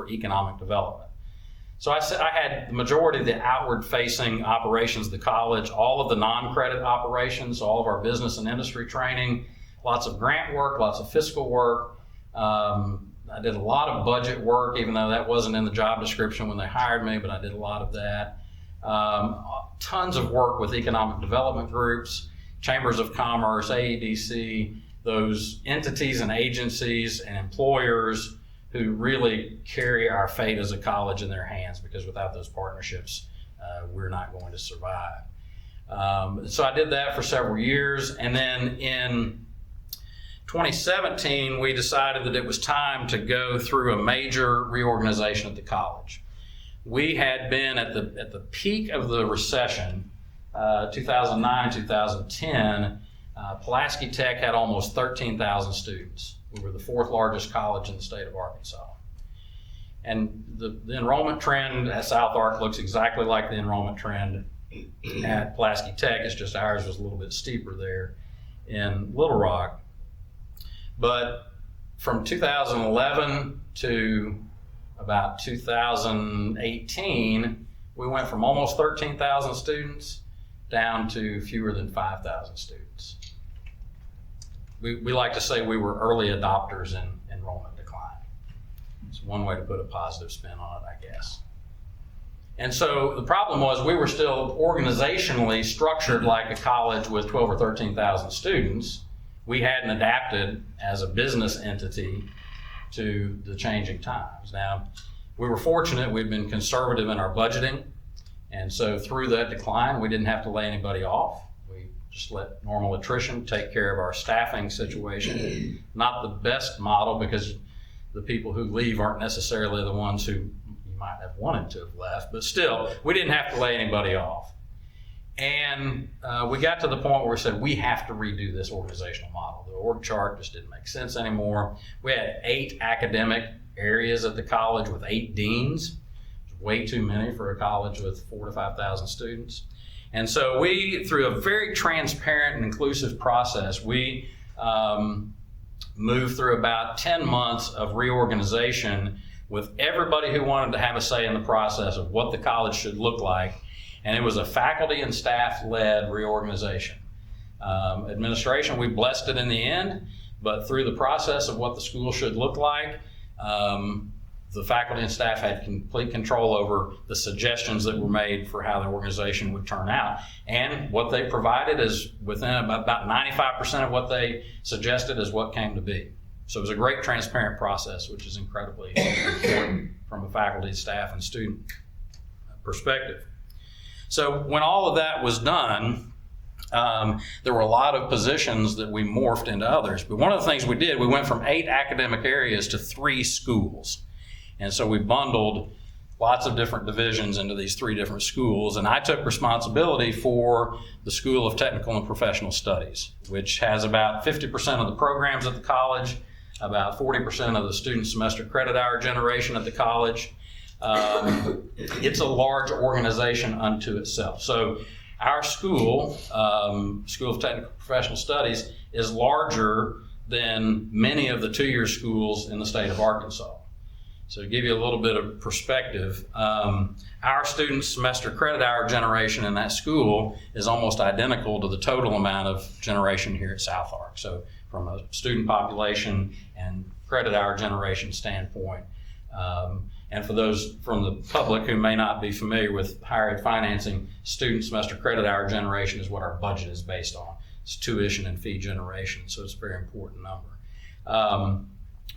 for economic development. So I had the majority of the outward-facing operations of the college, all of the non-credit operations, all of our business and industry training, lots of grant work, lots of fiscal work. I did a lot of budget work, even though that wasn't in the job description when they hired me, but I did a lot of that. Tons of work with economic development groups, chambers of commerce, AEDC, those entities and agencies and employers who really carry our fate as a college in their hands, because without those partnerships, we're not going to survive. So I did that for several years, and then in 2017, we decided that it was time to go through a major reorganization at the college. We had been at the peak of the recession, 2009, 2010, Pulaski Tech had almost 13,000 students. We were the fourth largest college in the state of Arkansas. And the enrollment trend at South Ark looks exactly like the enrollment trend at Pulaski Tech. It's just ours was a little bit steeper there in Little Rock. But from 2011 to about 2018, we went from almost 13,000 students down to fewer than 5,000 students. We like to say we were early adopters in enrollment decline. It's one way to put a positive spin on it, I guess. And so the problem was we were still organizationally structured like a college with 12 or 13,000 students. We hadn't adapted as a business entity to the changing times. Now, we were fortunate, we'd been conservative in our budgeting, and so through that decline, we didn't have to lay anybody off. We just let normal attrition take care of our staffing situation. Not the best model, because the people who leave aren't necessarily the ones who you might have wanted to have left, but still, we didn't have to lay anybody off. And we got to the point where we said, we have to redo this organizational model. The org chart just didn't make sense anymore. We had 8 academic areas at the college with 8 deans. Way too many for a college with 4,000 to 5,000 students. And so we, through a very transparent and inclusive process, we moved through about 10 months of reorganization with everybody who wanted to have a say in the process of what the college should look like. And it was a faculty and staff-led reorganization. Administration, we blessed it in the end, but through the process of what the school should look like, the faculty and staff had complete control over the suggestions that were made for how the organization would turn out. And what they provided is within about 95% of what they suggested is what came to be. So it was a great transparent process, which is incredibly important from a faculty, staff, and student perspective. So when all of that was done, there were a lot of positions that we morphed into others. But one of the things we did, we went from 8 academic areas to 3 schools. And so we bundled lots of different divisions into these 3 different schools. And I took responsibility for the School of Technical and Professional Studies, which has about 50% of the programs at the college, about 40% of the student semester credit hour generation at the college. It's a large organization unto itself. So our school, School of Technical and Professional Studies, is larger than many of the 2-year schools in the state of Arkansas. So to give you a little bit of perspective, our student semester credit hour generation in that school is almost identical to the total amount of generation here at South Ark. So from a student population and credit hour generation standpoint, and for those from the public who may not be familiar with higher ed financing, student semester credit hour generation is what our budget is based on. It's tuition and fee generation, so it's a very important number.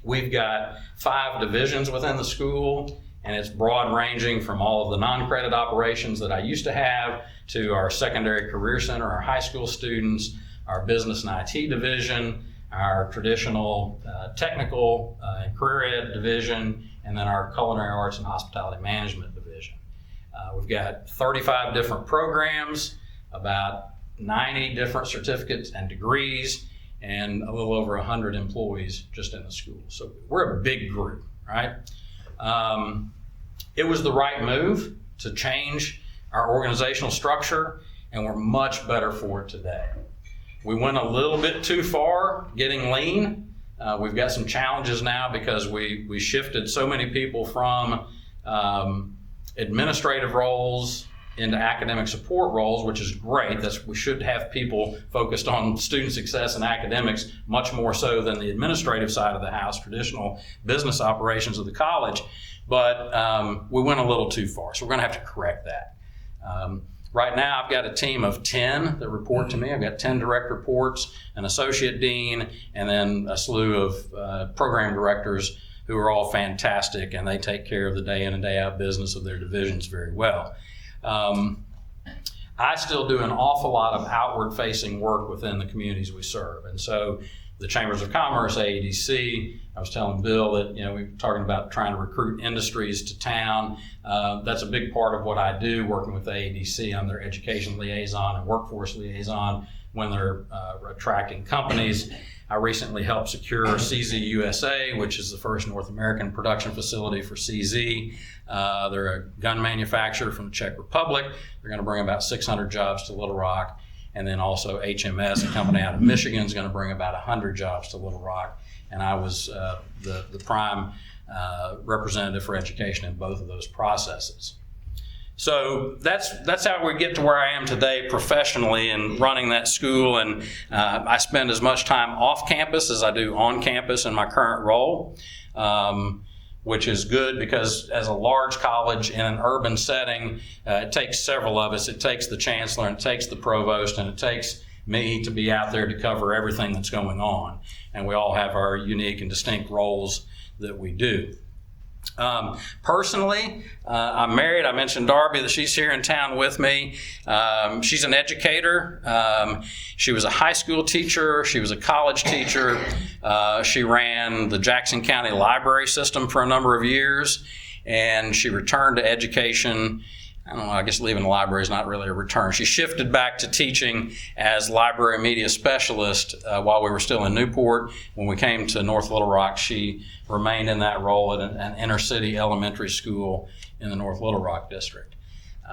We've got 5 divisions within the school, and it's broad ranging from all of the non-credit operations that I used to have to our secondary career center, our high school students, our business and IT division, our traditional technical and career ed division, and then our culinary arts and hospitality management division. We've got 35 different programs, about 90 different certificates and degrees, and a little over 100 employees just in the school. So we're a big group, right? It was the right move to change our organizational structure, and we're much better for it today. We went a little bit too far getting lean. We've got some challenges now because we shifted so many people from administrative roles into academic support roles, which is great. We should have people focused on student success and academics much more so than the administrative side of the house, traditional business operations of the college. But we went a little too far, so we're going to have to correct that. Right now, I've got a team of 10 that report to me. I've got 10 direct reports, an associate dean, and then a slew of program directors who are all fantastic, and they take care of the day in and day out business of their divisions very well. I still do an awful lot of outward-facing work within the communities we serve, and so the Chambers of Commerce, AEDC. I was telling Bill that, we were talking about trying to recruit industries to town. That's a big part of what I do, working with AEDC. I'm their education liaison and workforce liaison when they're attracting companies. I recently helped secure CZ USA, which is the first North American production facility for CZ. They're a gun manufacturer from the Czech Republic. They're going to bring about 600 jobs to Little Rock. And then also HMS, a company out of Michigan, is going to bring about 100 jobs to Little Rock. And I was the prime representative for education in both of those processes. So that's how we get to where I am today professionally in running that school. And I spend as much time off campus as I do on campus in my current role, which is good because as a large college in an urban setting, it takes several of us. It takes the chancellor, and it takes the provost, and it takes me to be out there to cover everything that's going on. And we all have our unique and distinct roles that we do. Personally, I'm married. I mentioned Darby, that she's here in town with me. She's an educator. She was a high school teacher. She was a college teacher. She ran the Jackson County Library System for a number of years, and she returned to education. I don't know, I guess leaving the library is not really a return. She shifted back to teaching as library media specialist while we were still in Newport. When we came to North Little Rock, she remained in that role at an inner city elementary school in the North Little Rock district.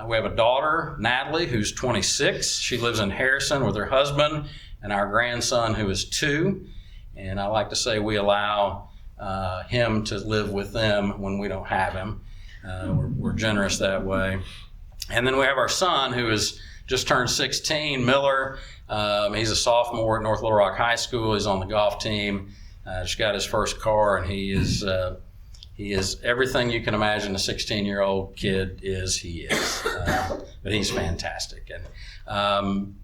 We have a daughter, Natalie, who's 26. She lives in Harrison with her husband and our grandson, who is 2. And I like to say we allow him to live with them when we don't have him. We're generous that way. And then we have our son, who has just turned 16, Miller. He's a sophomore at North Little Rock High School. He's on the golf team. Just got his first car, and he is everything you can imagine a 16-year-old kid is. He is, but he's fantastic. And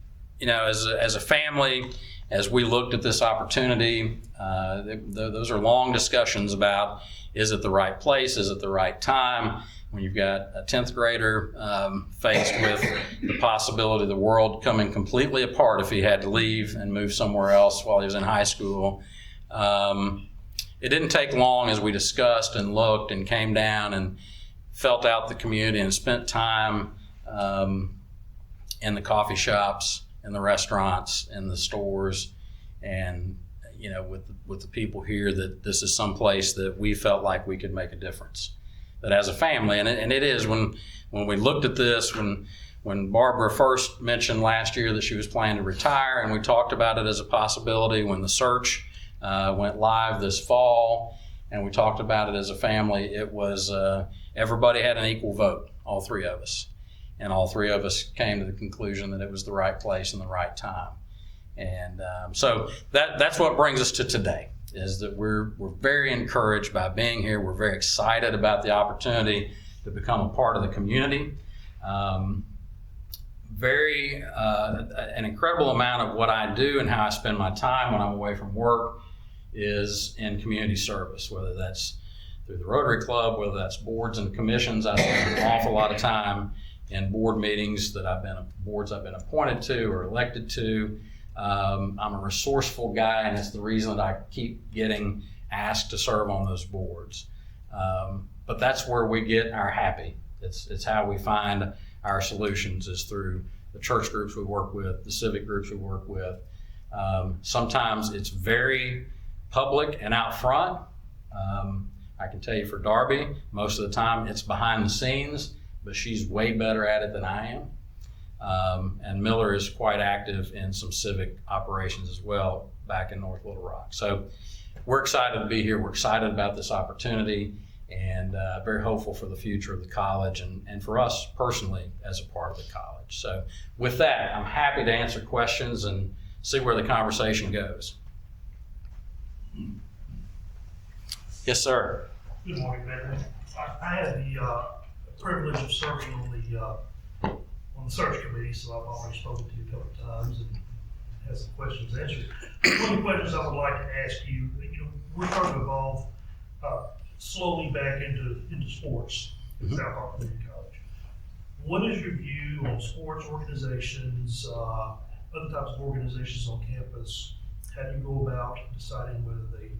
as a family, as we looked at this opportunity, those are long discussions about, is it the right place? Is it the right time? When you've got a 10th grader faced with the possibility of the world coming completely apart if he had to leave and move somewhere else while he was in high school. It didn't take long as we discussed and looked and came down and felt out the community and spent time in the coffee shops, in the restaurants, in the stores, and with the people here, that this is some place that we felt like we could make a difference. That as a family, and it is, when we looked at this, when Barbara first mentioned last year that she was planning to retire, and we talked about it as a possibility, when the search went live this fall, and we talked about it as a family, it was everybody had an equal vote, all 3 of us. And all 3 of us came to the conclusion that it was the right place and the right time. And so that's what brings us to today, is that we're very encouraged by being here. We're very excited about the opportunity to become a part of the community. An incredible amount of what I do and how I spend my time when I'm away from work is in community service, whether that's through the Rotary Club, whether that's boards and commissions. I spend an awful lot of time in board meetings boards I've been appointed to or elected to. I'm a resourceful guy, and it's the reason that I keep getting asked to serve on those boards. But that's where we get our happy. It's how we find our solutions, is through the church groups we work with, the civic groups we work with. Sometimes it's very public and out front. I can tell you for Darby, most of the time it's behind the scenes, but she's way better at it than I am. And Miller is quite active in some civic operations as well back in North Little Rock. So we're excited to be here. We're excited about this opportunity, and very hopeful for the future of the college and for us personally as a part of the college. So with that, I'm happy to answer questions and see where the conversation goes. Yes, sir. Good morning, Mayor. I had the privilege of serving on the search committee, so I've already spoken to you a couple of times and had some questions answered. One of the questions I would like to ask you, we're trying to evolve slowly back into sports at South Park Community College. What is your view on sports organizations, other types of organizations on campus? How do you go about deciding whether they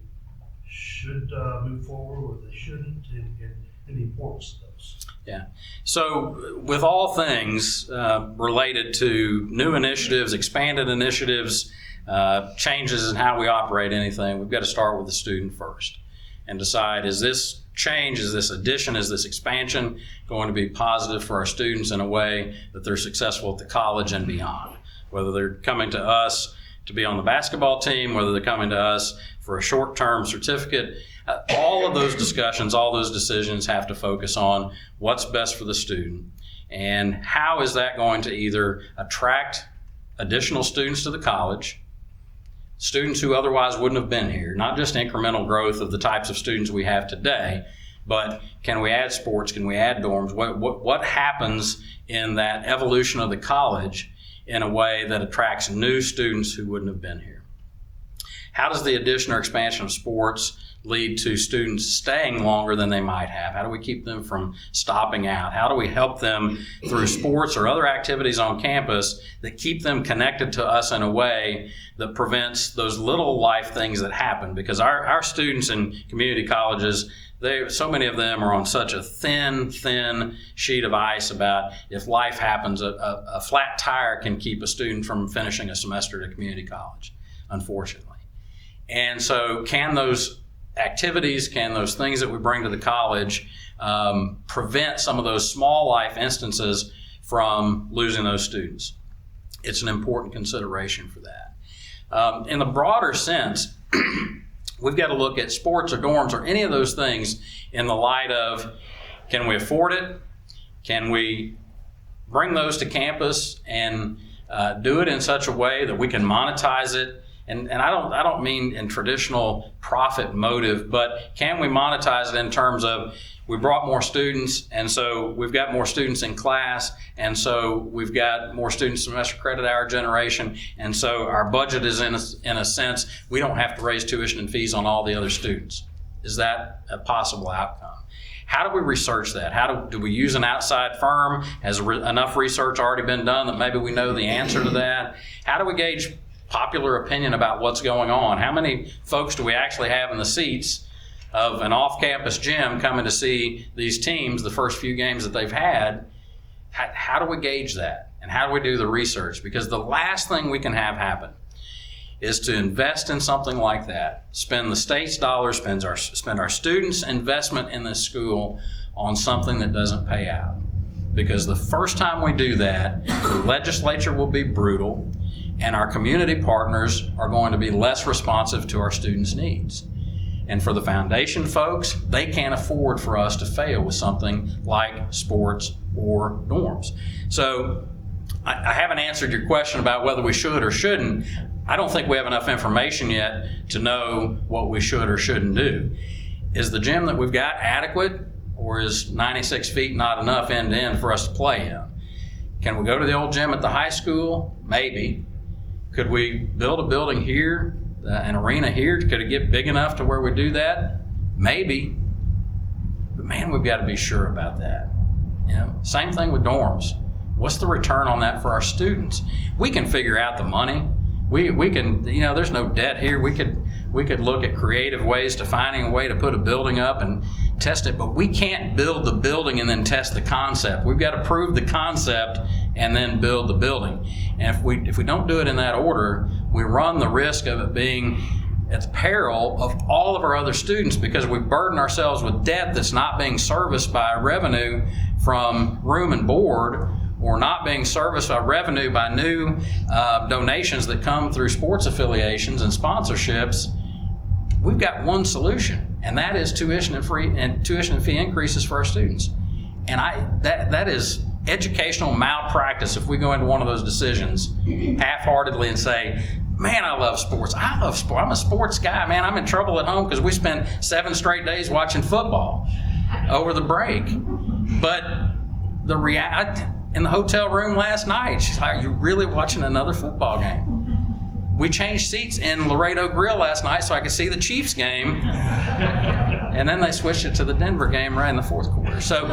should move forward or they shouldn't, and the importance of those? Yeah. So with all things related to new initiatives, expanded initiatives, changes in how we operate anything, we've got to start with the student first and decide, is this change, is this addition, is this expansion going to be positive for our students in a way that they're successful at the college and beyond? Whether they're coming to us to be on the basketball team, whether they're coming to us for a short-term certificate, all of those discussions, all those decisions have to focus on what's best for the student and how is that going to either attract additional students to the college, students who otherwise wouldn't have been here, not just incremental growth of the types of students we have today, but can we add sports, can we add dorms? What happens in that evolution of the college in a way that attracts new students who wouldn't have been here? How does the addition or expansion of sports lead to students staying longer than they might have? How do we keep them from stopping out? How do we help them through sports or other activities on campus that keep them connected to us in a way that prevents those little life things that happen? Because our students in community colleges, so many of them are on such a thin sheet of ice about if life happens, a flat tire can keep a student from finishing a semester at a community college, unfortunately. And so can those activities, can those things that we bring to the college prevent some of those small life instances from losing those students? It's an important consideration for that. In the broader sense, we've got to look at sports or dorms or any of those things in the light of, can we afford it? Can we bring those to campus and do it in such a way that we can monetize it? And I don't mean in traditional profit motive, but can we monetize it in terms of we brought more students, and so we've got more students in class, and so we've got more student semester credit hour generation, and so our budget is in a sense, we don't have to raise tuition and fees on all the other students. Is that a possible outcome? How do we research that? How do we use an outside firm? Has enough research already been done that maybe we know the answer to that? How do we gauge popular opinion about what's going on? How many folks do we actually have in the seats of an off-campus gym coming to see these teams the first few games that they've had? How do we gauge that? And how do we do the research? Because the last thing we can have happen is to invest in something like that, spend the state's dollars, spend our students' investment in this school on something that doesn't pay out. Because the first time we do that, the legislature will be brutal, and our community partners are going to be less responsive to our students' needs. And for the foundation folks, they can't afford for us to fail with something like sports or dorms. So I haven't answered your question about whether we should or shouldn't. I don't think we have enough information yet to know what we should or shouldn't do. Is the gym that we've got adequate, or is 96 feet not enough end to end for us to play in? Can we go to the old gym at the high school? Maybe. Could we build a building here, an arena here? Could it get big enough to where we do that? Maybe. But man, we've got to be sure about that. Same thing with dorms. What's the return on that for our students? We can figure out the money. We can, there's no debt here. We could look at creative ways to finding a way to put a building up and test it, but we can't build the building and then test the concept. We've got to prove the concept and then build the building. And if we don't do it in that order, we run the risk of it being at the peril of all of our other students, because we burden ourselves with debt that's not being serviced by revenue from room and board, or not being serviced by revenue by new donations that come through sports affiliations and sponsorships. we've got one solution, and that is tuition and fee increases for our students. And that is educational malpractice if we go into one of those decisions half-heartedly and say, man, I love sports. I love sport. I'm a sports guy, man. I'm in trouble at home because we spent 7 straight days watching football over the break. But the reality in the hotel room last night, she's like, are you really watching another football game? We changed seats in Laredo Grill last night so I could see the Chiefs game. And then they switched it to the Denver game right in the fourth quarter. So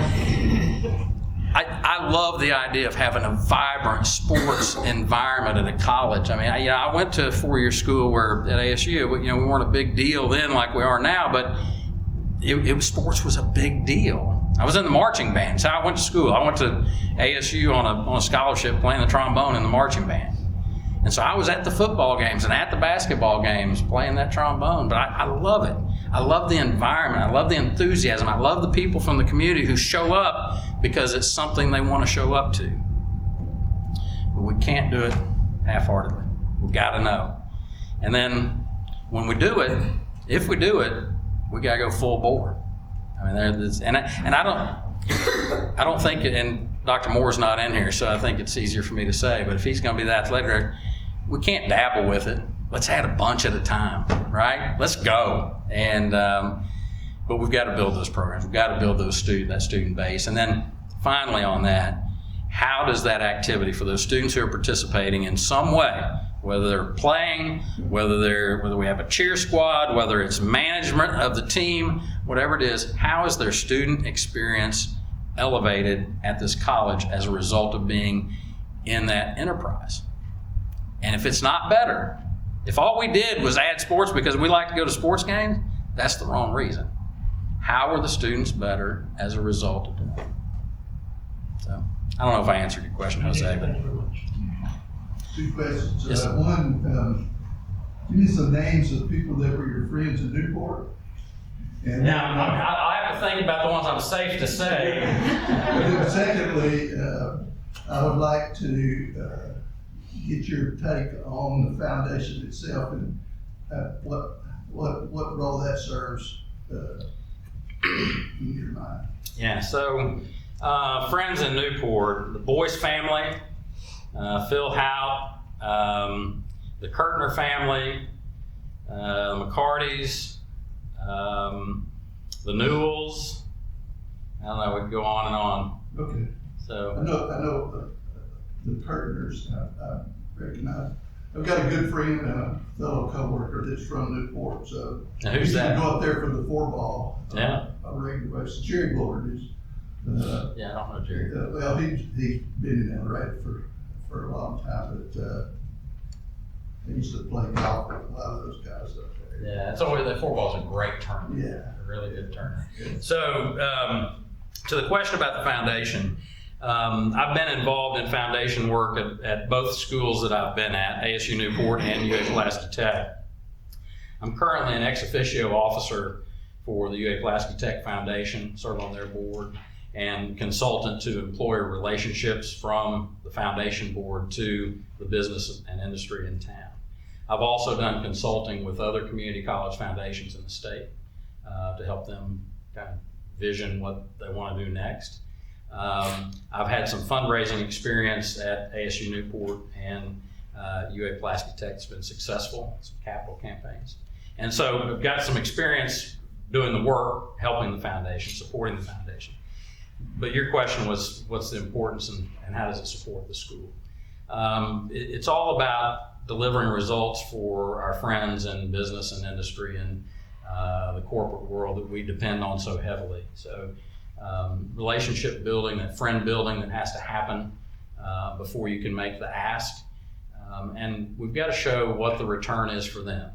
I love the idea of having a vibrant sports environment at a college. I mean, I went to a 4-year school where at ASU, we weren't a big deal then like we are now, but sports was a big deal. I was in the marching band. So I went to school. I went to ASU on a scholarship playing the trombone in the marching band. And so I was at the football games and at the basketball games playing that trombone. But I love it. I love the environment. I love the enthusiasm. I love the people from the community who show up because it's something they want to show up to. But we can't do it half-heartedly. We've got to know. And then when we do it, if we do it, we got to go full bore. I mean, I don't think, and Dr. Moore's not in here, so I think it's easier for me to say, but if he's going to be the athletic director, we can't dabble with it. Let's add a bunch at a time, right? Let's go. And but we've got to build those programs. We've got to build that student base. And then finally on that, how does that activity for those students who are participating in some way, whether they're playing, whether we have a cheer squad, whether it's management of the team, whatever it is, how is their student experience elevated at this college as a result of being in that enterprise? And if it's not better, if all we did was add sports because we like to go to sports games, that's the wrong reason. How are the students better as a result of that? So I don't know if I answered your question, Jose, but Thank you very much. 2 questions. Yes, sir. One, give me some names of people that were your friends in Newport. And now I have to think about the ones I'm safe to say. then secondly, I would like to get your take on the foundation itself and what role that serves in your mind. Yeah, so friends in Newport, the Boyce family, Phil Hout, the Kurtner family, McCarty's, the Newells. I don't know, we can go on and on. Okay. So I know the Kurtners. I recognize. I've got a good friend and a fellow coworker that's from Newport. So now who's we that? go up there for the 4-ball. Yeah. A regular basis. Jerry Bullard is. Yeah, I don't know Jerry. Well, he's been in LA for a long time, but he used to play golf with a lot of those guys up there. Yeah, it's always, that 4-ball's a great tournament. Yeah. A really good tournament. So, to the question about the foundation, I've been involved in foundation work at both schools that I've been at, ASU Newport and UA Pulaski Tech. I'm currently an ex officio officer for the UA Pulaski Tech Foundation, serve on their board, and consultant to employer relationships from the foundation board to the business and industry in town. I've also done consulting with other community college foundations in the state to help them kind of vision what they want to do next. I've had some fundraising experience at ASU Newport and UA Pulaski Tech that's been successful, some capital campaigns. And so I've got some experience doing the work, helping the foundation, supporting the foundation. But your question was, what's the importance and how does it support the school? It's all about delivering results for our friends in business and industry and the corporate world that we depend on so heavily. So relationship building, that friend building that has to happen before you can make the ask. And we've got to show what the return is for them.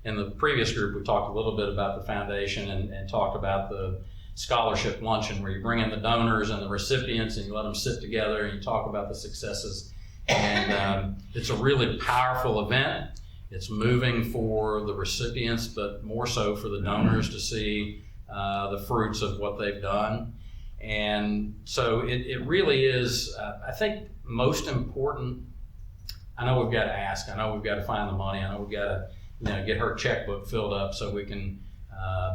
In the previous group, we talked a little bit about the foundation and talked about the scholarship luncheon where you bring in the donors and the recipients and you let them sit together and you talk about the successes. And it's a really powerful event. It's moving for the recipients, but more so for the donors to see the fruits of what they've done. And so it really is, I think, most important. I know we've got to ask. I know we've got to find the money. I know we've got get her checkbook filled up so we can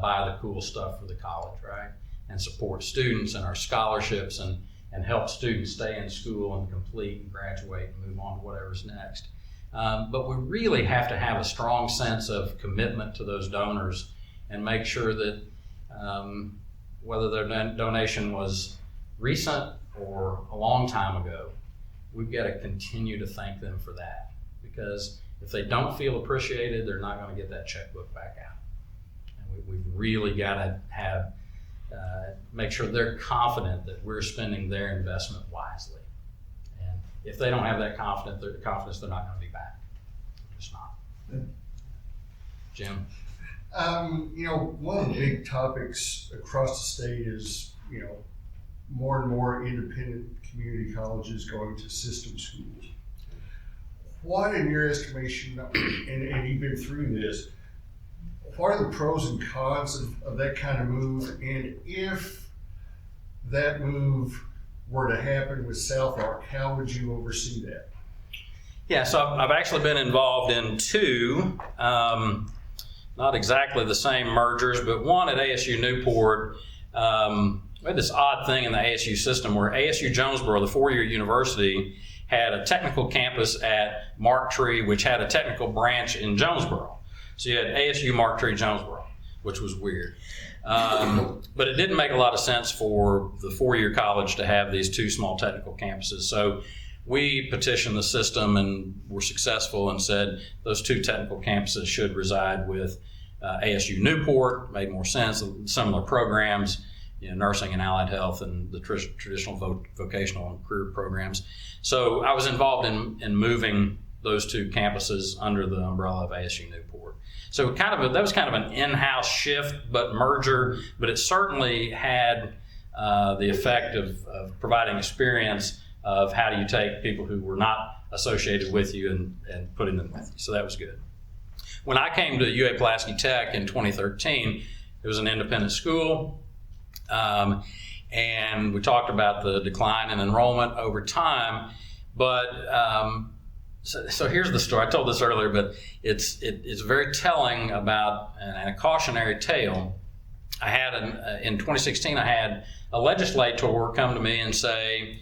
buy the cool stuff for the college, right? And support students and our scholarships and help students stay in school and complete and graduate and move on to whatever's next. But we really have to have a strong sense of commitment to those donors and make sure that whether their donation was recent or a long time ago, we've got to continue to thank them for that. Because if they don't feel appreciated, they're not going to get that checkbook back out. And we've really got to have make sure they're confident that we're spending their investment wisely. And if they don't have that confidence, they're not going to be back. They're just not. Jim? One of the big topics across the state is, more and more independent community colleges going to system schools. What, in your estimation, and you've been through this, what are the pros and cons of that kind of move? And if that move were to happen with South Ark, how would you oversee that? Yeah, so I've actually been involved in two, not exactly the same mergers, but one at ASU Newport. We had this odd thing in the ASU system where ASU Jonesboro, the four-year university, had a technical campus at Marktree, which had a technical branch in Jonesboro. So you had ASU Marktree Jonesboro, which was weird. But it didn't make a lot of sense for the four-year college to have these two small technical campuses. So we petitioned the system and were successful and said those two technical campuses should reside with ASU Newport. Made more sense, similar programs, nursing and allied health and the traditional vocational and career programs. So I was involved in moving those two campuses under the umbrella of ASU Newport. So that was kind of an in-house shift, but merger, but it certainly had the effect of providing experience of how do you take people who were not associated with you and putting them with you. So that was good. When I came to UA-Pulaski Tech in 2013, it was an independent school. And we talked about the decline in enrollment over time, but so here's the story. I told this earlier, but it's very telling about and a cautionary tale. I had in 2016, I had a legislator come to me and say,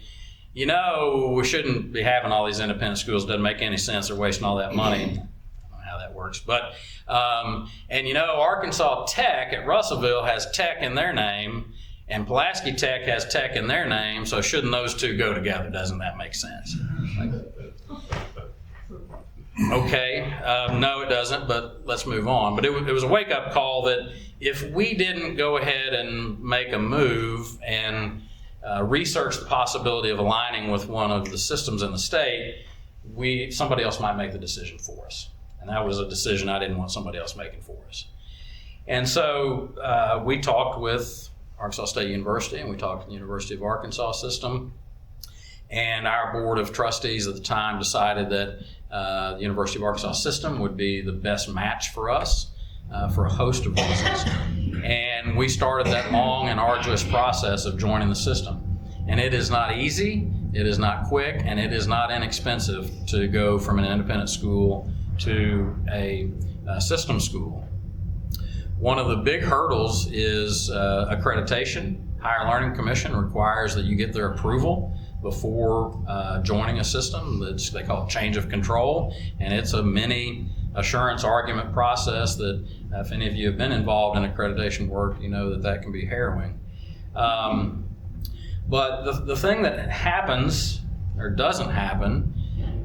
we shouldn't be having all these independent schools. It doesn't make any sense. They're wasting all that money. I don't know how that works, but Arkansas Tech at Russellville has Tech in their name, and Pulaski Tech has Tech in their name, so shouldn't those two go together? Doesn't that make sense? Okay, no it doesn't, but let's move on. But it was a wake-up call that if we didn't go ahead and make a move and research the possibility of aligning with one of the systems in the state, somebody else might make the decision for us. And that was a decision I didn't want somebody else making for us. And so we talked with Arkansas State University, and we talked to the University of Arkansas system. And our board of trustees at the time decided that the University of Arkansas system would be the best match for us for a host of reasons. And we started that long and arduous process of joining the system. And it is not easy, it is not quick, and it is not inexpensive to go from an independent school to a system school. One of the big hurdles is accreditation. Higher Learning Commission requires that you get their approval before joining a system. They call it change of control, and it's a mini assurance argument process that if any of you have been involved in accreditation work, you know that can be harrowing. But the thing that happens or doesn't happen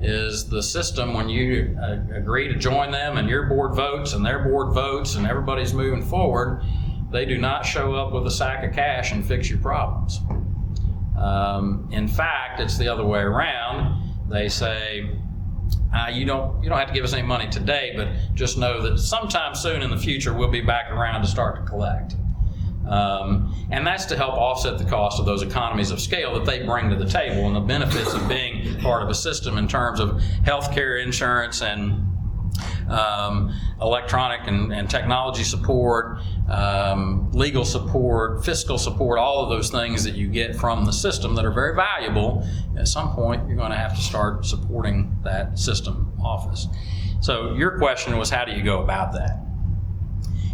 is the system, when you agree to join them and your board votes and their board votes and everybody's moving forward, they do not show up with a sack of cash and fix your problems. In fact, it's the other way around. They say, you don't have to give us any money today, but just know that sometime soon in the future we'll be back around to start to collect. And that's to help offset the cost of those economies of scale that they bring to the table and the benefits of being part of a system in terms of healthcare insurance and electronic and technology support, legal support, fiscal support, all of those things that you get from the system that are very valuable. At some point, you're going to have to start supporting that system office. So your question was, how do you go about that?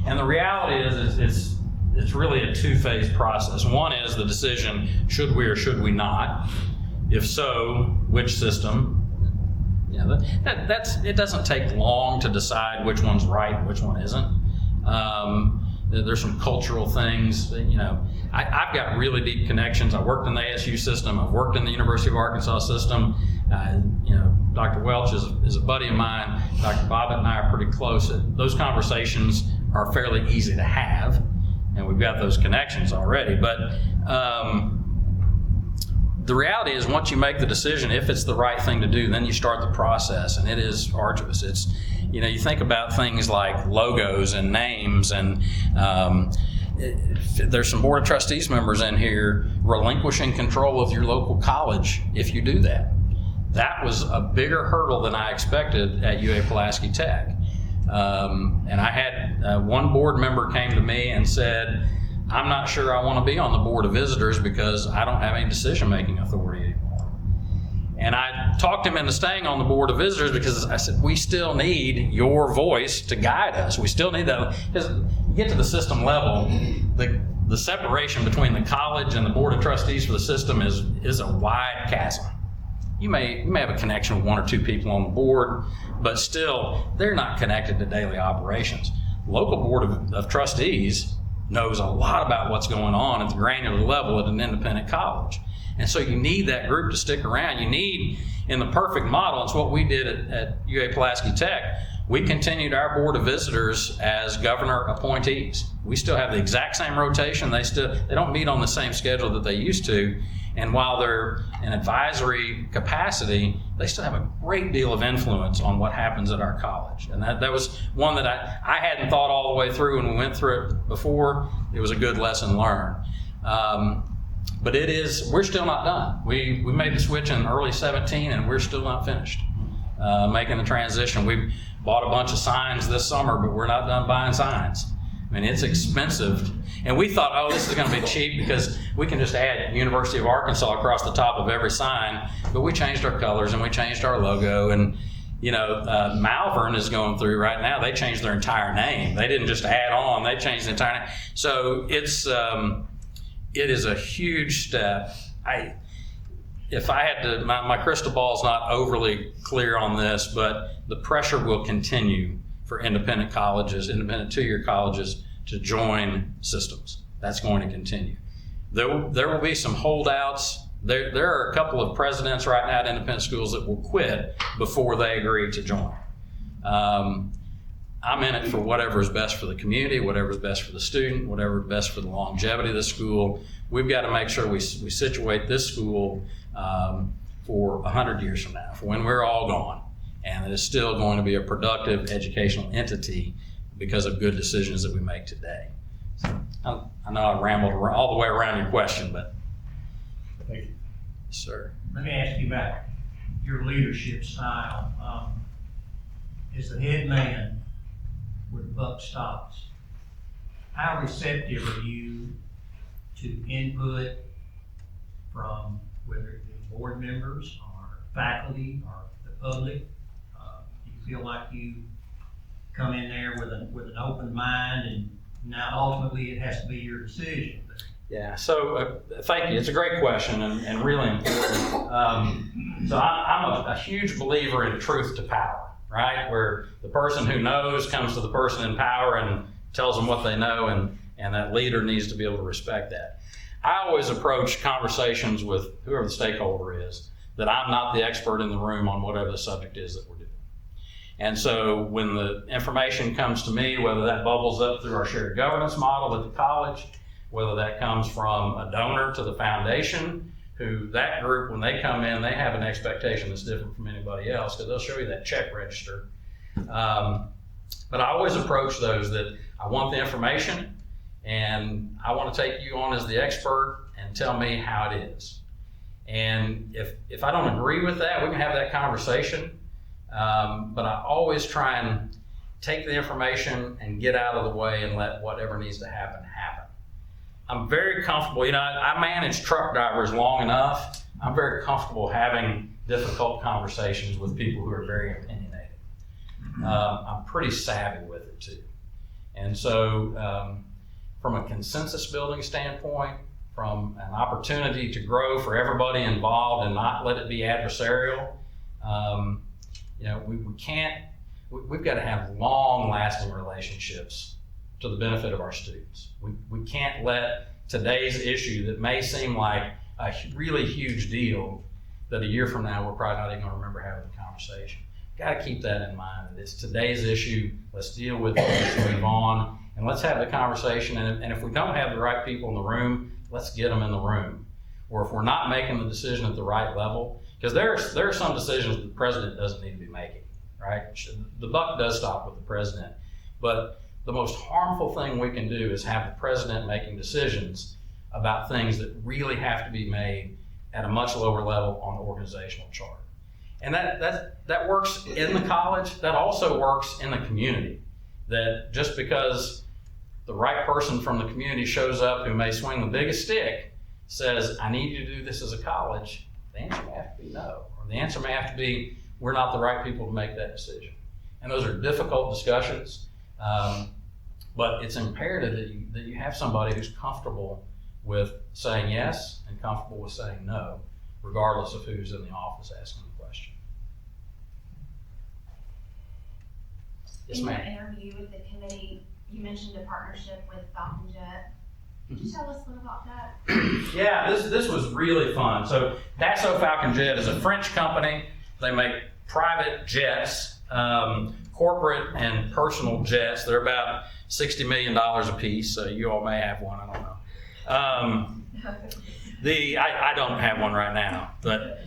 And the reality is it's really a two-phase process. One is the decision, should we or should we not? If so, which system? It doesn't take long to decide which one's right and which one isn't. There's some cultural things, I've got really deep connections. I worked in the ASU system. I've worked in the University of Arkansas system. Dr. Welch is a buddy of mine. Dr. Bobbitt and I are pretty close. Those conversations are fairly easy to have, and we've got those connections already. But the reality is, once you make the decision, if it's the right thing to do, then you start the process, and it is arduous. It's, you think about things like logos and names, and there's some Board of Trustees members in here relinquishing control of your local college if you do that. That was a bigger hurdle than I expected at UA-Pulaski Tech. And I had one board member came to me and said, I'm not sure I want to be on the Board of Visitors because I don't have any decision-making authority anymore. And I talked him into staying on the Board of Visitors because I said, we still need your voice to guide us. We still need that. Because you get to the system level, the separation between the college and the Board of Trustees for the system is a wide chasm. You may have a connection with one or two people on the board, but still, they're not connected to daily operations. Local Board of Trustees knows a lot about what's going on at the granular level at an independent college. And so you need that group to stick around. You need, in the perfect model, it's what we did at UA-Pulaski Tech. We continued our Board of Visitors as governor appointees. We still have the exact same rotation. They don't meet on the same schedule that they used to. And while they're in advisory capacity, they still have a great deal of influence on what happens at our college. And that was one that I hadn't thought all the way through when we went through it before. It was a good lesson learned. But we're still not done. We made the switch in early 17 and we're still not finished making the transition. We bought a bunch of signs this summer, but we're not done buying signs. I mean, it's expensive. And we thought, oh, this is going to be cheap because we can just add University of Arkansas across the top of every sign. But we changed our colors and we changed our logo. And, Malvern is going through right now. They changed their entire name. They didn't just add on. They changed the entire name. So it is a huge step. If I had to, my crystal ball is not overly clear on this, but the pressure will continue for independent colleges, independent two-year colleges, to join systems. That's going to continue. There will be some holdouts. There are a couple of presidents right now at independent schools that will quit before they agree to join. I'm in it for whatever is best for the community, whatever is best for the student, whatever is best for the longevity of the school. We've got to make sure we situate this school for 100 years from now, for when we're all gone. And it is still going to be a productive educational entity because of good decisions that we make today. So, I know I rambled all the way around your question, but. Thank you. Yes, sir. Let me ask you about your leadership style. As the head man where the buck stops, how receptive are you to input from whether it be board members or faculty or the public? Do you feel like you come in there with an open mind, and now ultimately it has to be your decision? Yeah, so thank you. It's a great question and really important. So I'm a huge believer in truth to power, right? Where the person who knows comes to the person in power and tells them what they know, and that leader needs to be able to respect that. I always approach conversations with whoever the stakeholder is that I'm not the expert in the room on whatever the subject is that we're doing. And so when the information comes to me, whether that bubbles up through our shared governance model at the college, whether that comes from a donor to the foundation, who that group, when they come in, they have an expectation that's different from anybody else because they'll show you that check register. But I always approach those that I want the information and I want to take you on as the expert and tell me how it is. And if I don't agree with that, we can have that conversation. But I always try and take the information and get out of the way and let whatever needs to happen, happen. I'm very comfortable, I managed truck drivers long enough. I'm very comfortable having difficult conversations with people who are very opinionated. I'm pretty savvy with it too. And so from a consensus building standpoint, from an opportunity to grow for everybody involved and not let it be adversarial, we've got to have long lasting relationships to the benefit of our students. We can't let today's issue that may seem like a really huge deal, that a year from now we're probably not even going to remember having the conversation. Got to keep that in mind. That it's today's issue. Let's deal with it. Let's move on, and let's have the conversation. And if we don't have the right people in the room, let's get them in the room. Or if we're not making the decision at the right level, because there are some decisions the president doesn't need to be making. Right? The buck does stop with the president, but the most harmful thing we can do is have the president making decisions about things that really have to be made at a much lower level on the organizational chart. And that works in the college. That also works in the community. That just because the right person from the community shows up who may swing the biggest stick, says, I need you to do this as a college, the answer may have to be no. Or the answer may have to be, we're not the right people to make that decision. And those are difficult discussions, but it's imperative that you have somebody who's comfortable with saying yes and comfortable with saying no, regardless of who's in the office asking the question. Yes, in ma'am. your interview with the committee, you mentioned a partnership with Falcon Jet. Could you tell us a little about that? Yeah, this was really fun. So Dassault Falcon Jet is a French company. They make private jets, corporate and personal jets. They're about $60 million a piece. So you all may have one, I don't know. I don't have one right now, but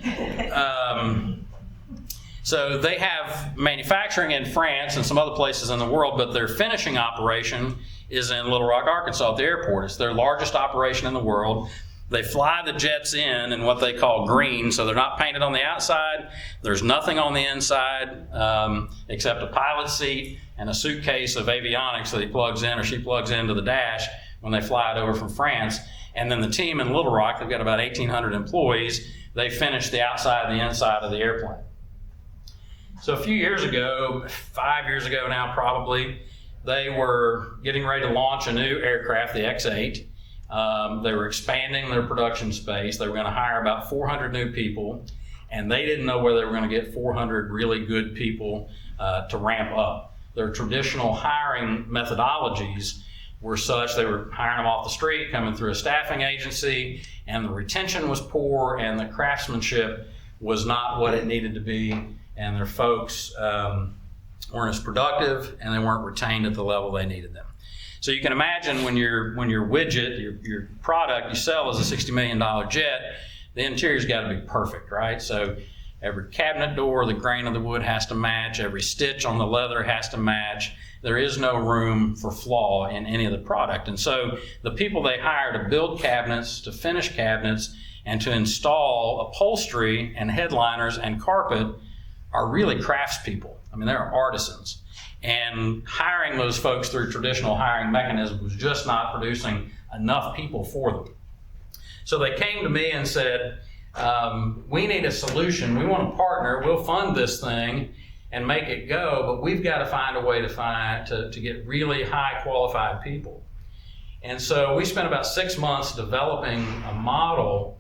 so they have manufacturing in France and some other places in the world, but their finishing operation is in Little Rock, Arkansas at the airport. It's their largest operation in the world. They fly the jets in what they call green, so they're not painted on the outside. There's nothing on the inside except a pilot seat and a suitcase of avionics that he plugs in or she plugs into the dash when they fly it over from France. And then the team in Little Rock, they've got about 1,800 employees, they finish the outside and the inside of the airplane. So a few years ago, 5 years ago now probably, they were getting ready to launch a new aircraft, the X-8. They were expanding their production space. They were going to hire about 400 new people, and they didn't know where they were going to get 400 really good people to ramp up. Their traditional hiring methodologies were such they were hiring them off the street, coming through a staffing agency, and the retention was poor, and the craftsmanship was not what it needed to be, and their folks weren't as productive, and they weren't retained at the level they needed them. So you can imagine when your widget, your product you sell is a $60 million jet, the interior's got to be perfect, right? So every cabinet door, the grain of the wood has to match, every stitch on the leather has to match. There is no room for flaw in any of the product. And so the people they hire to build cabinets, to finish cabinets, and to install upholstery and headliners and carpet are really craftspeople. I mean, they're artisans. And hiring those folks through traditional hiring mechanisms was just not producing enough people for them. So they came to me and said, we need a solution. We want to partner. We'll fund this thing and make it go, but we've got to find a way to get really high qualified people. And so we spent about 6 months developing a model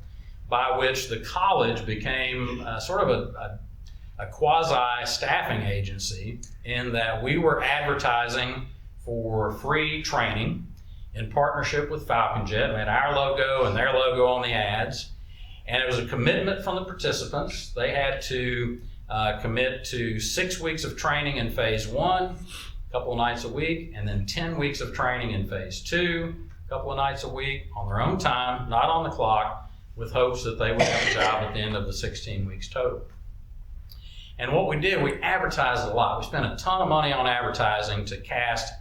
by which the college became sort of a quasi-staffing agency, in that we were advertising for free training in partnership with Falcon Jet. We had our logo and their logo on the ads. And it was a commitment from the participants. They had to commit to 6 weeks of training in phase 1, a couple of nights a week, and then 10 weeks of training in phase 2, a couple of nights a week on their own time, not on the clock, with hopes that they would have a job at the end of the 16 weeks total. And what we did, we advertised a lot. We spent a ton of money on advertising to cast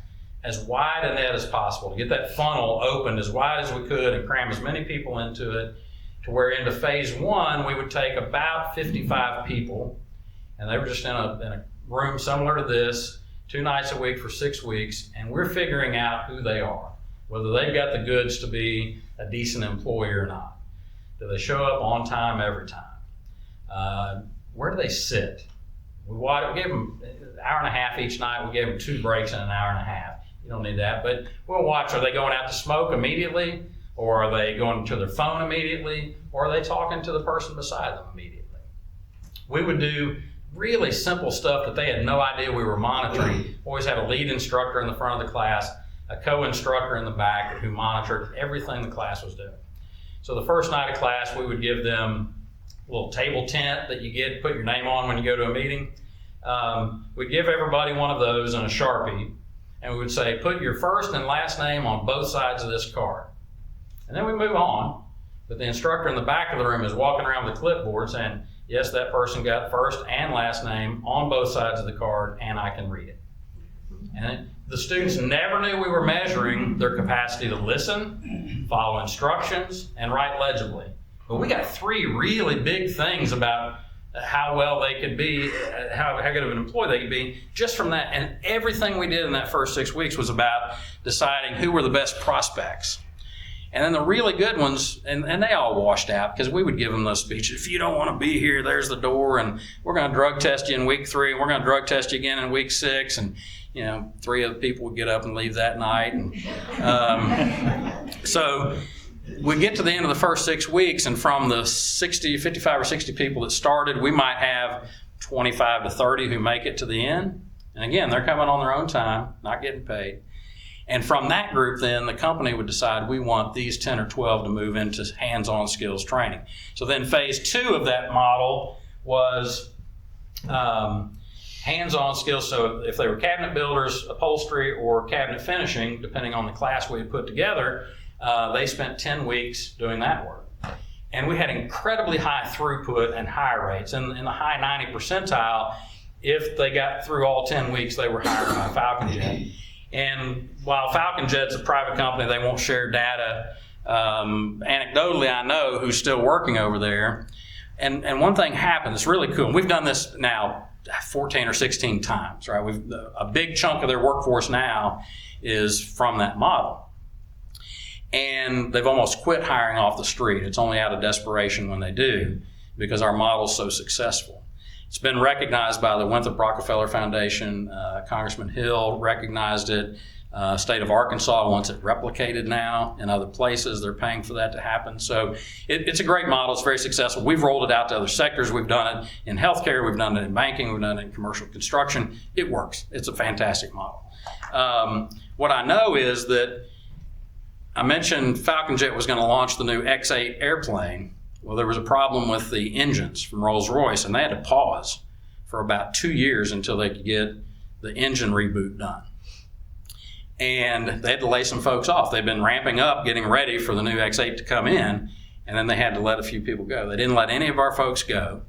as wide a net as possible, to get that funnel opened as wide as we could and cram as many people into it, to where into phase 1, we would take about 55 people, and they were just in a room similar to this, 2 nights a week for 6 weeks, and we're figuring out who they are, whether they've got the goods to be a decent employee or not. Do they show up on time every time? Where do they sit? We gave them an hour and a half each night. We gave them 2 breaks in an hour and a half. You don't need that, but we'll watch. Are they going out to smoke immediately? Or are they going to their phone immediately? Or are they talking to the person beside them immediately? We would do really simple stuff that they had no idea we were monitoring. Always had a lead instructor in the front of the class, a co-instructor in the back who monitored everything the class was doing. So the first night of class, we would give them a little table tent that you get, put your name on when you go to a meeting. We'd give everybody one of those and a Sharpie, and we would say, put your first and last name on both sides of this card. And then we move on, but the instructor in the back of the room is walking around with a clipboard saying, yes, that person got first and last name on both sides of the card, and I can read it. And the students never knew we were measuring their capacity to listen, follow instructions, and write legibly. But we got 3 really big things about how well they could be, how good of an employee they could be, just from that. And everything we did in that first 6 weeks was about deciding who were the best prospects. And then the really good ones, and they all washed out because we would give them those speeches. If you don't want to be here, there's the door, and we're going to drug test you in week 3, and we're going to drug test you again in week 6. And, 3 other people would get up and leave that night. And so we get to the end of the first 6 weeks, and from the 55 or 60 people that started, we might have 25 to 30 who make it to the end. And again, they're coming on their own time, not getting paid. And from that group, then, the company would decide we want these 10 or 12 to move into hands-on skills training. So then phase 2 of that model was hands-on skills. So if they were cabinet builders, upholstery, or cabinet finishing, depending on the class we had put together, they spent 10 weeks doing that work. And we had incredibly high throughput and hire rates. And in the high 90 percentile, if they got through all 10 weeks, they were hired by Falcon Jet. And while Falcon Jet's a private company, they won't share data. Anecdotally, I know who's still working over there. And one thing happened that's really cool. And we've done this now 14 or 16 times, right? A big chunk of their workforce now is from that model. And they've almost quit hiring off the street. It's only out of desperation when they do, because our model's so successful. It's been recognized by the Winthrop Rockefeller Foundation. Congressman Hill recognized it. State of Arkansas wants it replicated now in other places. They're paying for that to happen. So it's a great model. It's very successful. We've rolled it out to other sectors. We've done it in healthcare. We've done it in banking. We've done it in commercial construction. It works. It's a fantastic model. What I know is that I mentioned Falcon Jet was going to launch the new X-8 airplane. Well, there was a problem with the engines from Rolls-Royce, and they had to pause for about 2 years until they could get the engine reboot done. And they had to lay some folks off. They've been ramping up, getting ready for the new X-8 to come in, and then they had to let a few people go. They didn't let any of our folks go.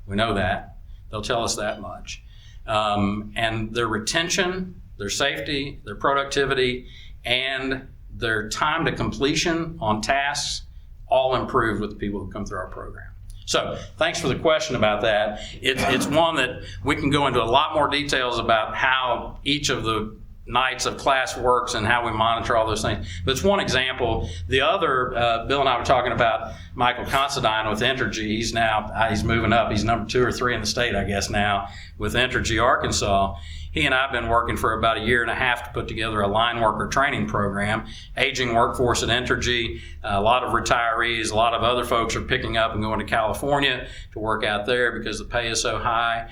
We know that. They'll tell us that much. And their retention, their safety, their productivity, and their time to completion on tasks all improved with the people who come through our program. So thanks for the question about that. It's one that we can go into a lot more details about how each of the nights of class works and how we monitor all those things. But it's one example. The other, Bill and I were talking about Michael Considine with Entergy. He's moving up. He's number 2 or 3 in the state, I guess, now with Entergy Arkansas. He and I have been working for about 1.5 years to put together a line worker training program. Aging workforce at Entergy, a lot of retirees, a lot of other folks are picking up and going to California to work out there because the pay is so high.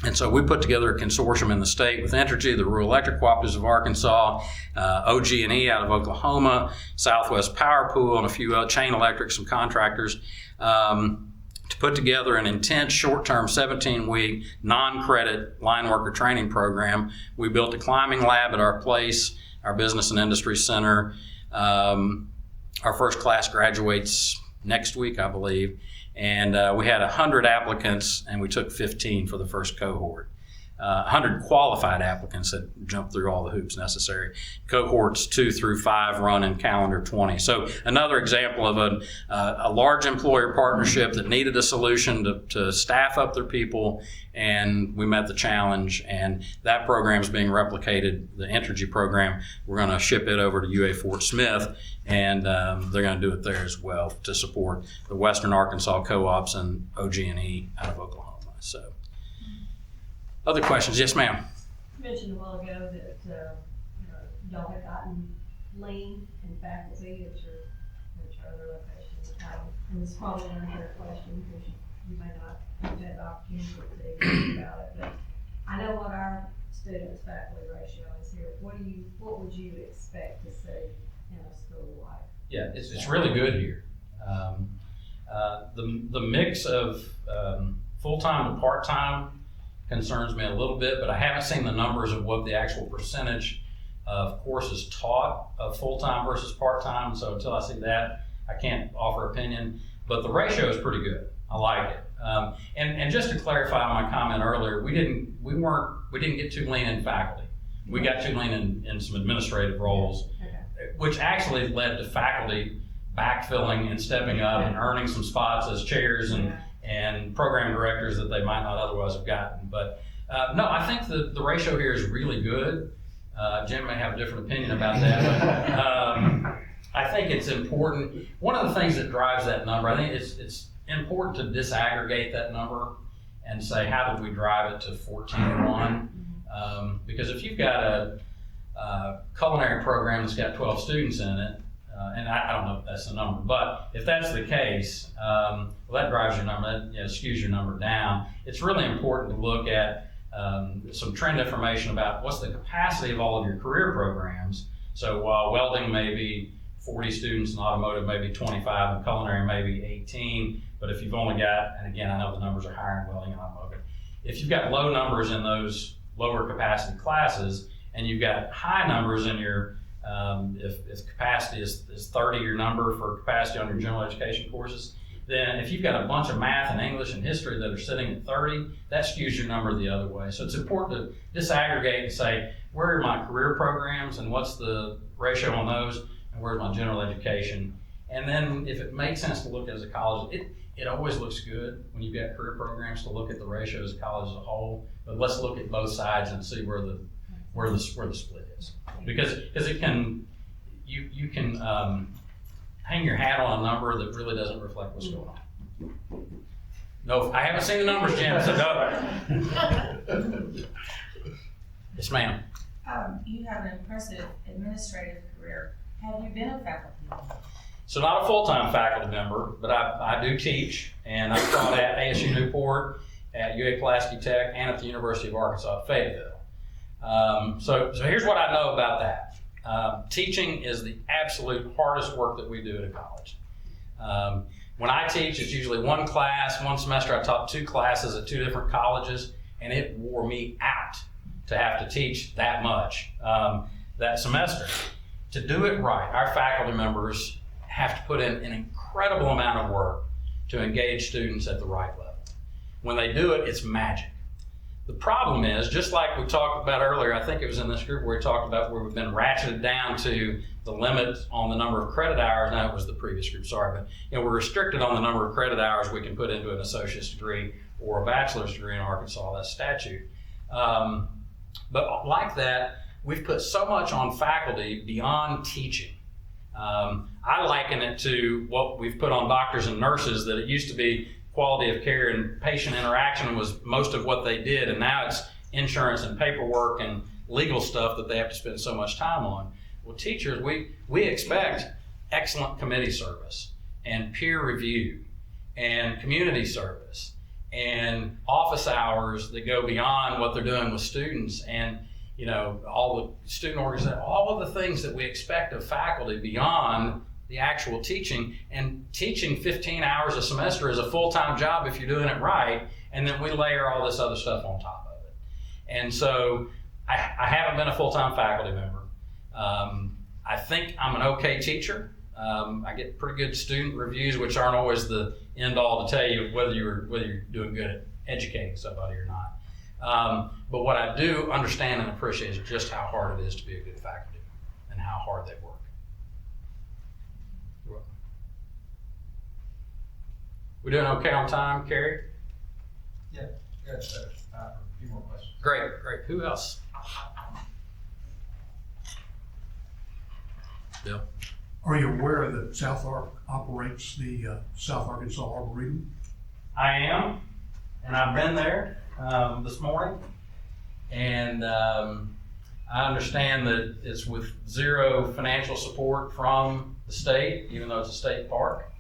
And so we put together a consortium in the state with Entergy, the Rural Electric Cooperatives of Arkansas, OG&E out of Oklahoma, Southwest Power Pool, and a few Chain Electric, some contractors, to put together an intense short-term 17-week non-credit line worker training program. We built a climbing lab at our place, our business and industry center. Our first class graduates next week, I believe. And we had 100 applicants, and we took 15 for the first cohort. 100 qualified applicants that jumped through all the hoops necessary. Cohorts 2 through 5 run in calendar 20. So another example of a large employer partnership that needed a solution to staff up their people, and we met the challenge. And that program is being replicated, the Entergy program. We're going to ship it over to UA Fort Smith, and they're going to do it there as well to support the Western Arkansas co-ops and OG&E out of Oklahoma. So, other questions? Yes, ma'am. You mentioned a while ago that, y'all had gotten lean in faculty at your other locations. And this is probably an unfair question because you may not have had the opportunity to think about it, but I know what our students faculty ratio is here. What would you expect to see in a school like? Yeah, it's really good here. The mix of full-time to part-time concerns me a little bit, but I haven't seen the numbers of what the actual percentage of courses taught of full-time versus part-time. So until I see that, I can't offer opinion, but the ratio is pretty good. I like it. And just to clarify my comment earlier, we didn't get too lean in faculty. We got too lean in some administrative roles, which actually led to faculty backfilling and stepping up and earning some spots as chairs and program directors that they might not otherwise have gotten. But no, I think the ratio here is really good. Jim may have a different opinion about that. But, I think it's important. One of the things that drives that number, I think it's important to disaggregate that number and say, how did we drive it to 14-1? Because if you've got a culinary program that's got 12 students in it, and I don't know if that's the number, but if that's the case, well, that drives your number, that skews your number down. It's really important to look at some trend information about what's the capacity of all of your career programs. So while welding may be 40 students and automotive may be 25 and culinary may be 18, but if you've only got, and again, I know the numbers are higher in welding and automotive, if you've got low numbers in those lower capacity classes and you've got high numbers in your, if capacity is 30 your number for capacity on your general education courses, then if you've got a bunch of math and English and history that are sitting at 30, that skews your number the other way. So it's important to disaggregate and say, where are my career programs and what's the ratio on those? Where's my general education? And then if it makes sense to look at as a college, it always looks good when you've got career programs to look at the ratio as a college as a whole. But let's look at both sides and see where the split is. Because it can, you can hang your hat on a number that really doesn't reflect what's going on. No, I haven't seen the numbers, Jim, so no. Yes, ma'am. You have an impressive administrative career. Have you been a faculty member? So not a full-time faculty member, but I do teach, and I've taught at ASU Newport, at UA Pulaski Tech, and at the University of Arkansas at Fayetteville. So here's what I know about that. Teaching is the absolute hardest work that we do at a college. When I teach, it's usually one class. One semester I taught 2 classes at 2 different colleges, and it wore me out to have to teach that much that semester. To do it right, our faculty members have to put in an incredible amount of work to engage students at the right level. When they do it, it's magic. The problem is, just like we talked about earlier, I think it was in this group where we talked about where we've been ratcheted down to the limit on the number of credit hours. No, it was the previous group, sorry, but we're restricted on the number of credit hours we can put into an associate's degree or a bachelor's degree in Arkansas. That's statute. But like that, we've put so much on faculty beyond teaching. I liken it to what we've put on doctors and nurses, that it used to be quality of care and patient interaction was most of what they did, and now it's insurance and paperwork and legal stuff that they have to spend so much time on. Well, teachers, we expect excellent committee service and peer review and community service and office hours that go beyond what they're doing with students, and all the student organization, all of the things that we expect of faculty beyond the actual teaching. And teaching 15 hours a semester is a full-time job if you're doing it right, and then we layer all this other stuff on top of it. And so I haven't been a full-time faculty member. I think I'm an okay teacher. I get pretty good student reviews, which aren't always the end-all to tell you whether you're doing good at educating somebody or not. But what I do understand and appreciate is just how hard it is to be a good faculty and how hard they work. You're welcome. We doing okay on time, Carrie? Yeah, got a few more questions. Great. Who else? Bill? Are you aware that South Ark operates the South Arkansas Arboretum? I am. and I've been there this morning, and I understand that it's with zero financial support from the state, even though it's a state park.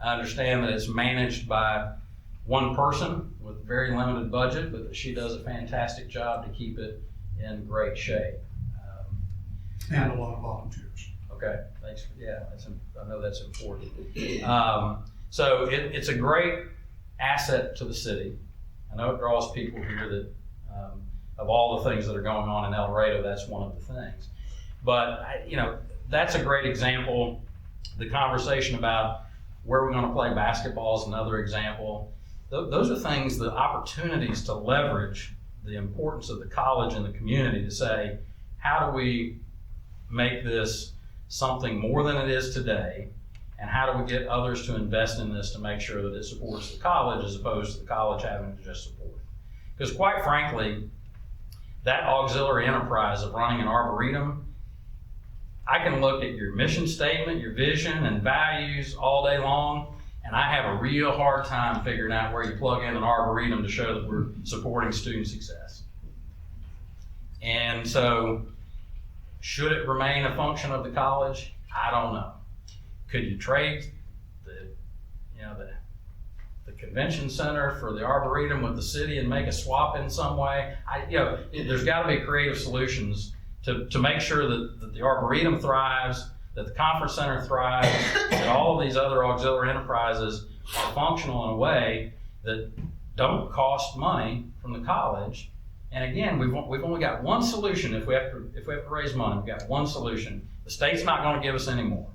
I understand that it's managed by one person with very limited budget, but that she does a fantastic job to keep it in great shape. And a lot of volunteers. Okay, thanks. Yeah, I know that's important. So it's a great asset to the city. I know it draws people here that, of all the things that are going on in El Dorado, that's one of the things. But, that's a great example. The conversation about where we're going to play basketball is another example. Those are things, the opportunities to leverage the importance of the college and the community to say, how do we make this something more than it is today? And how do we get others to invest in this to make sure that it supports the college as opposed to the college having to just support it? Because quite frankly, that auxiliary enterprise of running an arboretum, I can look at your mission statement, your vision and values all day long, and I have a real hard time figuring out where you plug in an arboretum to show that we're supporting student success. And so, should it remain a function of the college? I don't know. Could you trade the convention center for the arboretum with the city and make a swap in some way? There's got to be creative solutions to make sure that the arboretum thrives, that the conference center thrives, that all of these other auxiliary enterprises are functional in a way that don't cost money from the college. And again, we've only got one solution. If we have to raise money, we've got one solution. The state's not going to give us any more.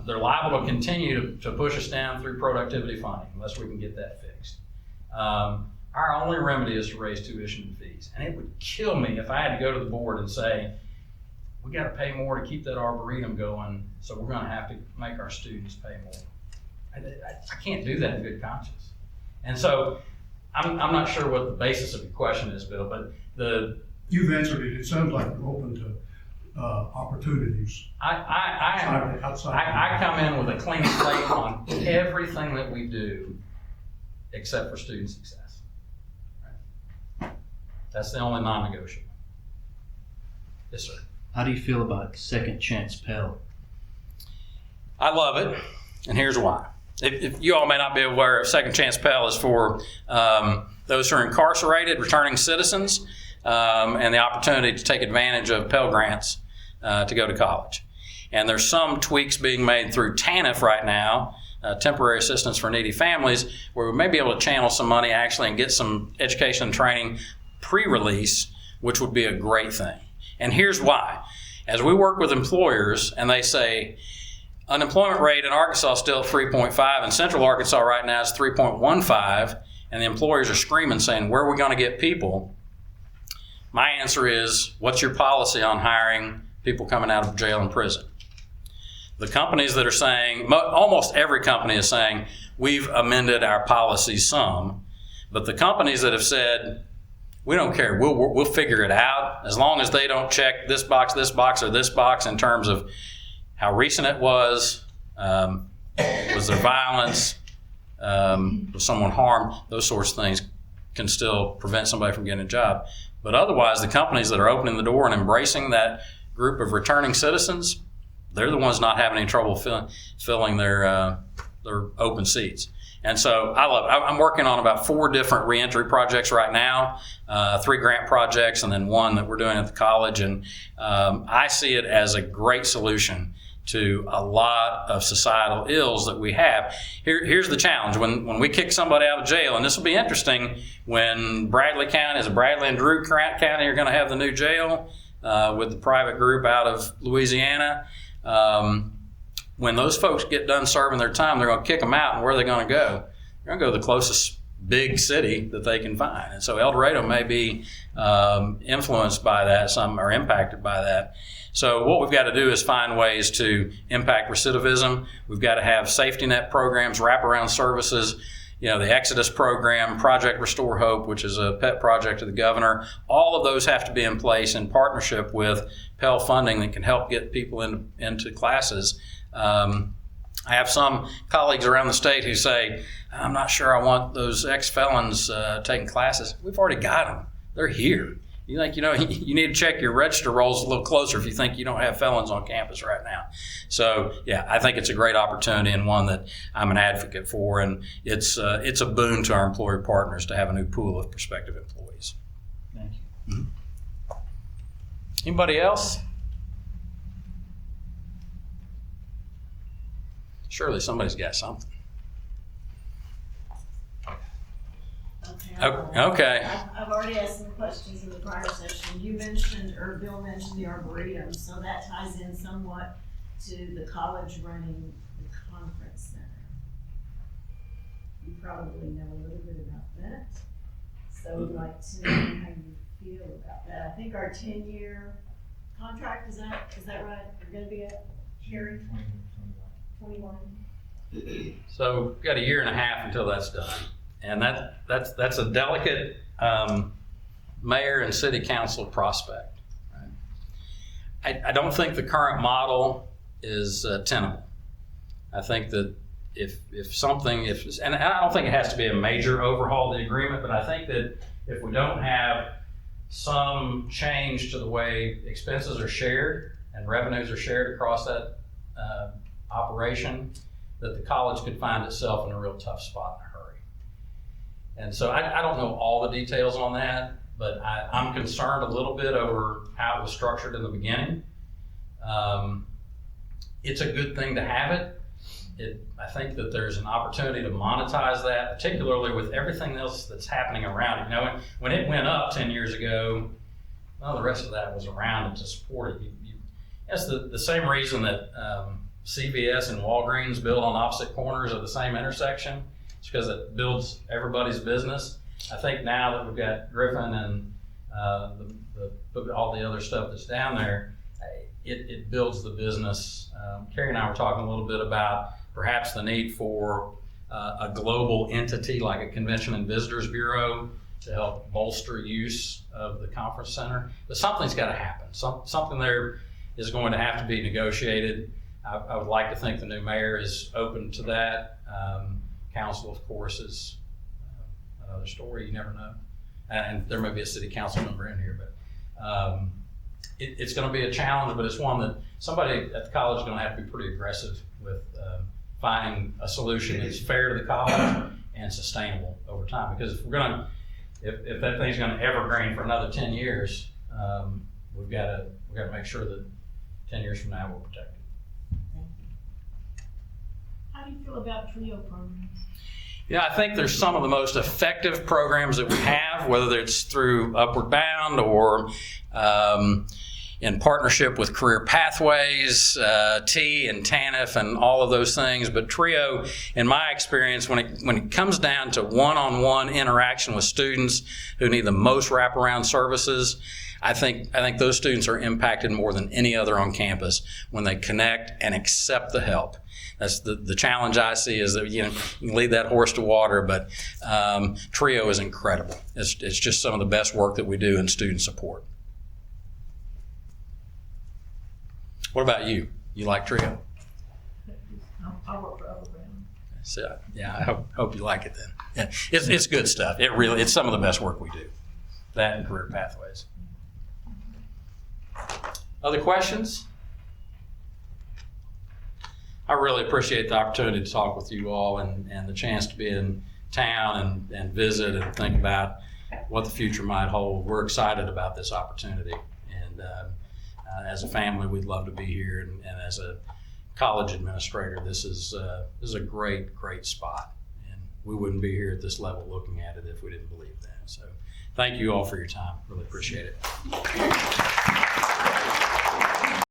They're liable to continue to push us down through productivity funding unless we can get that fixed. Our only remedy is to raise tuition and fees. And it would kill me if I had to go to the board and say, we got to pay more to keep that arboretum going, so we're going to have to make our students pay more. I can't do that in good conscience. And so I'm not sure what the basis of your question is, Bill, but You've answered it. It sounds like you're open to opportunities. I come in with a clean slate on everything that we do except for student success. Right? That's the only non-negotiable. Yes, sir. How do you feel about Second Chance Pell? I love it, and here's why. If you all may not be aware, Second Chance Pell is for those who are incarcerated, returning citizens, and the opportunity to take advantage of Pell Grants to go to college. And there's some tweaks being made through TANF right now, temporary assistance for needy families, where we may be able to channel some money actually and get some education and training pre-release, which would be a great thing. And here's why. As we work with employers and they say, unemployment rate in Arkansas is still 3.5, and Central Arkansas right now is 3.15, and the employers are screaming saying, where are we going to get people? My answer is, what's your policy on hiring people coming out of jail and prison? The companies that are saying, almost every company is saying, we've amended our policy some, but the companies that have said, we don't care, we'll figure it out, as long as they don't check this box, or this box in terms of how recent it was there violence, was someone harmed, those sorts of things can still prevent somebody from getting a job. But otherwise, the companies that are opening the door and embracing that group of returning citizens, they're the ones not having any trouble filling their open seats. And so I love it. I'm working on about 4 different reentry projects right now, 3 grant projects, and then 1 that we're doing at the college. And I see it as a great solution to a lot of societal ills that we have. Here's the challenge. When we kick somebody out of jail, and this will be interesting, when Bradley and Drew County are going to have the new jail with the private group out of Louisiana. When those folks get done serving their time, they're going to kick them out, and where are they going to go? They're going to go to the closest big city that they can find. And so El Dorado may be influenced by that, some are impacted by that. So what we've got to do is find ways to impact recidivism. We've got to have safety net programs, wraparound services, the Exodus program, Project Restore Hope, which is a pet project of the governor. All of those have to be in place in partnership with Pell funding that can help get people into classes. I have some colleagues around the state who say, I'm not sure I want those ex-felons taking classes. We've already got them. They're here. You think, you need to check your register rolls a little closer if you think you don't have felons on campus right now. So, yeah, I think it's a great opportunity and one that I'm an advocate for, and it's a boon to our employer partners to have a new pool of prospective employees. Thank you. Mm-hmm. Anybody else? Surely somebody's got something. Okay. I've already asked some questions in the prior session. You mentioned, or Bill mentioned the Arboretum, so that ties in somewhat to the college running the conference center. You probably know a little bit about that. So we'd like to know how you feel about that. I think our 10-year contract, is that right? We're gonna be at Harry? 21. So we've got a year and a half until that's done. And that's a delicate mayor and city council prospect. Right? I don't think the current model is tenable. I think that if and I don't think it has to be a major overhaul of the agreement, but I think that if we don't have some change to the way expenses are shared and revenues are shared across that operation, that the college could find itself in a real tough spot in a hurry. And so I don't know all the details on that, but I'm concerned a little bit over how it was structured in the beginning. It's a good thing to have it. I think that there's an opportunity to monetize that, particularly with everything else that's happening around it. When it went up 10 years ago, well, the rest of that was around it to support it. That's the same reason that CVS and Walgreens build on opposite corners of the same intersection. It's because it builds everybody's business. I think now that we've got Griffin and all the other stuff that's down there, it builds the business. Carrie and I were talking a little bit about perhaps the need for a global entity like a Convention and Visitors Bureau to help bolster use of the conference center. But something's got to happen. Something there is going to have to be negotiated. I would like to think the new mayor is open to that. Council, of course, is another story. You never know. And there may be a city council member in here, but it's going to be a challenge, but it's one that somebody at the college is going to have to be pretty aggressive with finding a solution that's fair to the college and sustainable over time. Because if if that thing's going to evergreen for another 10 years, we've got to make sure that 10 years from now we're protected. How do you feel about TRIO programs? Yeah, I think there's some of the most effective programs that we have, whether it's through Upward Bound or in partnership with Career Pathways, T and TANF and all of those things. But TRIO, in my experience, when it comes down to one-on-one interaction with students who need the most wraparound services, I think those students are impacted more than any other on campus when they connect and accept the help. That's the challenge I see is that you can lead that horse to water, but TRIO is incredible. It's just some of the best work that we do in student support. What about you? You like TRIO? I work for Upward Bound. So yeah, I hope you like it then. Yeah, it's good stuff. It's some of the best work we do. That and Career Pathways. Other questions? I really appreciate the opportunity to talk with you all and the chance to be in town and visit and think about what the future might hold. We're excited about this opportunity, and as a family, we'd love to be here. And as a college administrator, this is a great spot, and we wouldn't be here at this level looking at it if we didn't believe that. So, thank you all for your time. Really appreciate it.